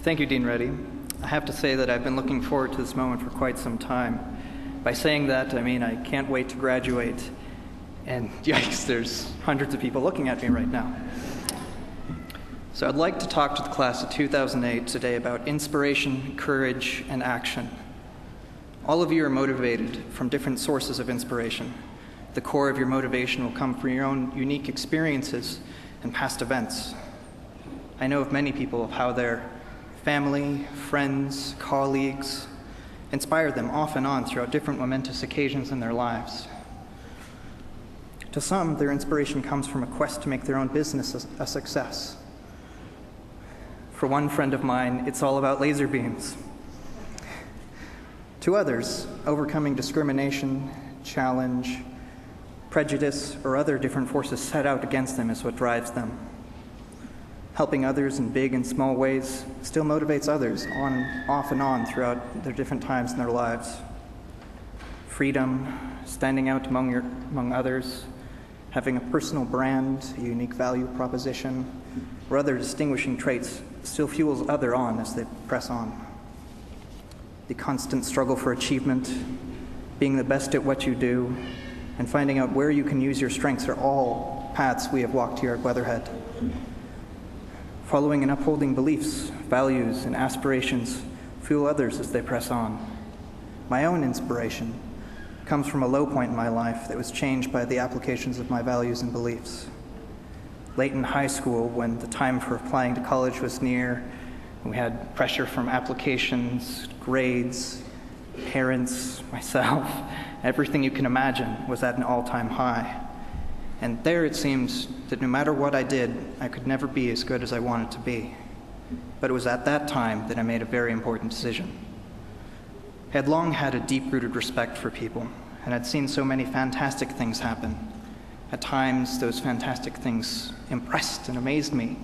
Thank you, Dean Reddy. I have to say that I've been looking forward to this moment for quite some time. By saying that, I mean I can't wait to graduate. And yikes, there's hundreds of people looking at me right now. So I'd like to talk to the class of 2008 today about inspiration, courage, and action. All of you are motivated from different sources of inspiration. The core of your motivation will come from your own unique experiences and past events. I know of many people of how their family, friends, colleagues inspired them off and on throughout different momentous occasions in their lives. To some, their inspiration comes from a quest to make their own business a success. For one friend of mine, it's all about laser beams. To others, overcoming discrimination, challenge, prejudice, or other different forces set out against them is what drives them. Helping others in big and small ways still motivates others off and on throughout their different times in their lives. Freedom, standing out among others, having a personal brand, a unique value proposition, or other distinguishing traits still fuels others on as they press on. The constant struggle for achievement, being the best at what you do, and finding out where you can use your strengths are all paths we have walked here at Weatherhead. Following and upholding beliefs, values, and aspirations fuel others as they press on. My own inspiration comes from a low point in my life that was changed by the applications of my values and beliefs. Late in high school, when the time for applying to college was near, and we had pressure from applications, grades, parents, myself, everything you can imagine was at an all-time high. And there it seems that no matter what I did, I could never be as good as I wanted to be. But it was at that time that I made a very important decision. I had long had a deep-rooted respect for people, and I'd seen so many fantastic things happen. At times, those fantastic things impressed and amazed me.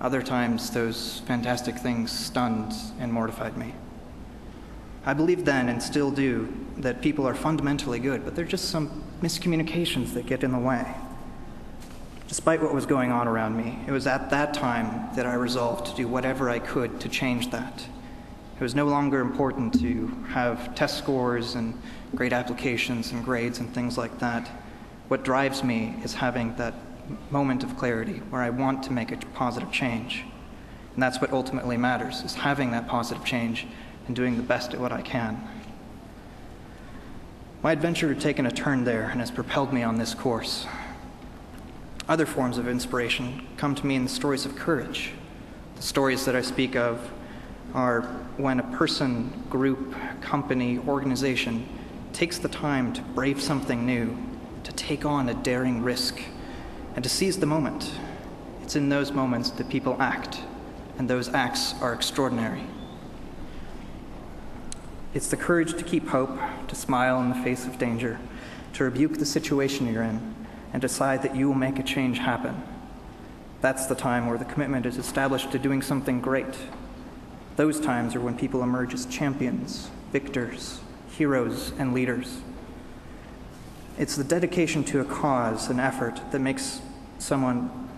Other times, those fantastic things stunned and mortified me. I believed then, and still do, that people are fundamentally good, but there are just some miscommunications that get in the way. Despite what was going on around me, it was at that time that I resolved to do whatever I could to change that. It was no longer important to have test scores and great applications and grades and things like that. What drives me is having that moment of clarity where I want to make a positive change. And that's what ultimately matters, is having that positive change and doing the best at what I can. My adventure had taken a turn there and has propelled me on this course. Other forms of inspiration come to me in the stories of courage. The stories that I speak of are when a person, group, company, organization takes the time to brave something new, to take on a daring risk, and to seize the moment. It's in those moments that people act, and those acts are extraordinary. It's the courage to keep hope, to smile in the face of danger, to rebuke the situation you're in, and decide that you will make a change happen. That's the time where the commitment is established to doing something great. Those times are when people emerge as champions, victors, heroes, and leaders. It's the dedication to a cause, an effort, that makes someone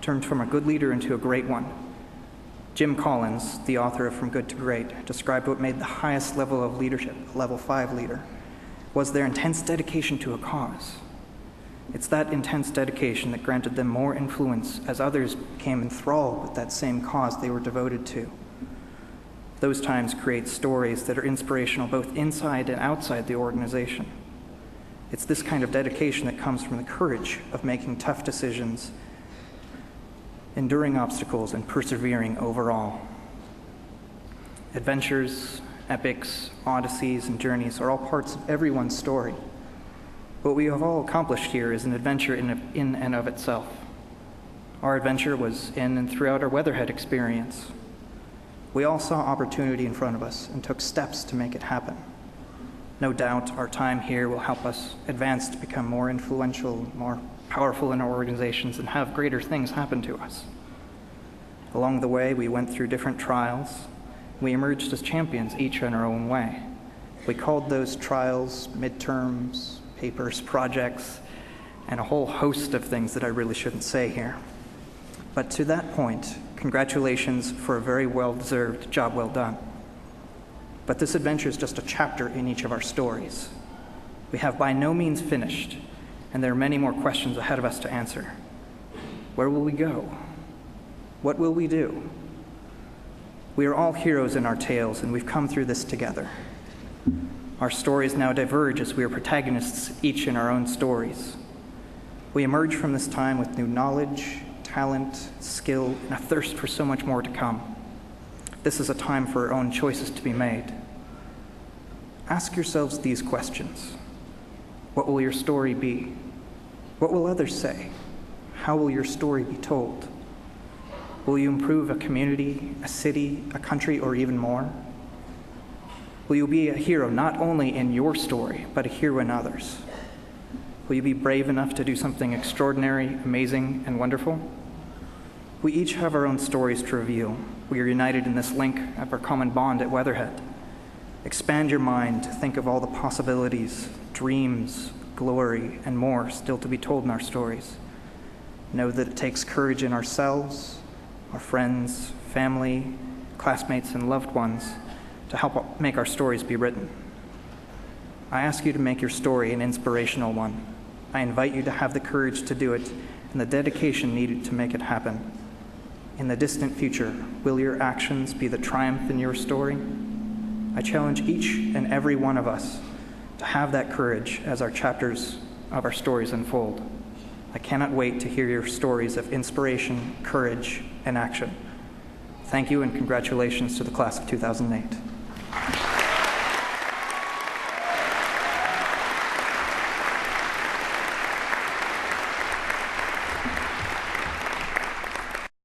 turn from a good leader into a great one. Jim Collins, the author of From Good to Great, described what made the highest level of leadership, a level 5 leader, was their intense dedication to a cause. It's that intense dedication that granted them more influence as others became enthralled with that same cause they were devoted to. Those times create stories that are inspirational both inside and outside the organization. It's this kind of dedication that comes from the courage of making tough decisions, enduring obstacles, and persevering overall. Adventures, epics, odysseys, and journeys are all parts of everyone's story. What we have all accomplished here is an adventure in and of itself. Our adventure was in and throughout our Weatherhead experience. We all saw opportunity in front of us and took steps to make it happen. No doubt our time here will help us advance to become more influential, more powerful in our organizations, and have greater things happen to us. Along the way, we went through different trials. We emerged as champions, each in our own way. We called those trials midterms, papers, projects, and a whole host of things that I really shouldn't say here. But to that point Congratulations for a very well-deserved job well done. But this adventure is just a chapter in each of our stories. We have by no means finished, and there are many more questions ahead of us to answer. Where will we go? What will we do? We are all heroes in our tales, and we've come through this together. Our stories now diverge as we are protagonists, each in our own stories. We emerge from this time with new knowledge, talent, skill, and a thirst for so much more to come. This is a time for our own choices to be made. Ask yourselves these questions. What will your story be? What will others say? How will your story be told? Will you improve a community, a city, a country, or even more? Will you be a hero not only in your story, but a hero in others? Will you be brave enough to do something extraordinary, amazing, and wonderful? We each have our own stories to reveal. We are united in this link of our common bond at Weatherhead. Expand your mind to think of all the possibilities, dreams, glory, and more still to be told in our stories. Know that it takes courage in ourselves, our friends, family, classmates, and loved ones to help make our stories be written. I ask you to make your story an inspirational one. I invite you to have the courage to do it and the dedication needed to make it happen. In the distant future, will your actions be the triumph in your story? I challenge each and every one of us to have that courage as our chapters of our stories unfold. I cannot wait to hear your stories of inspiration, courage, and action. Thank you, and congratulations to the class of 2008.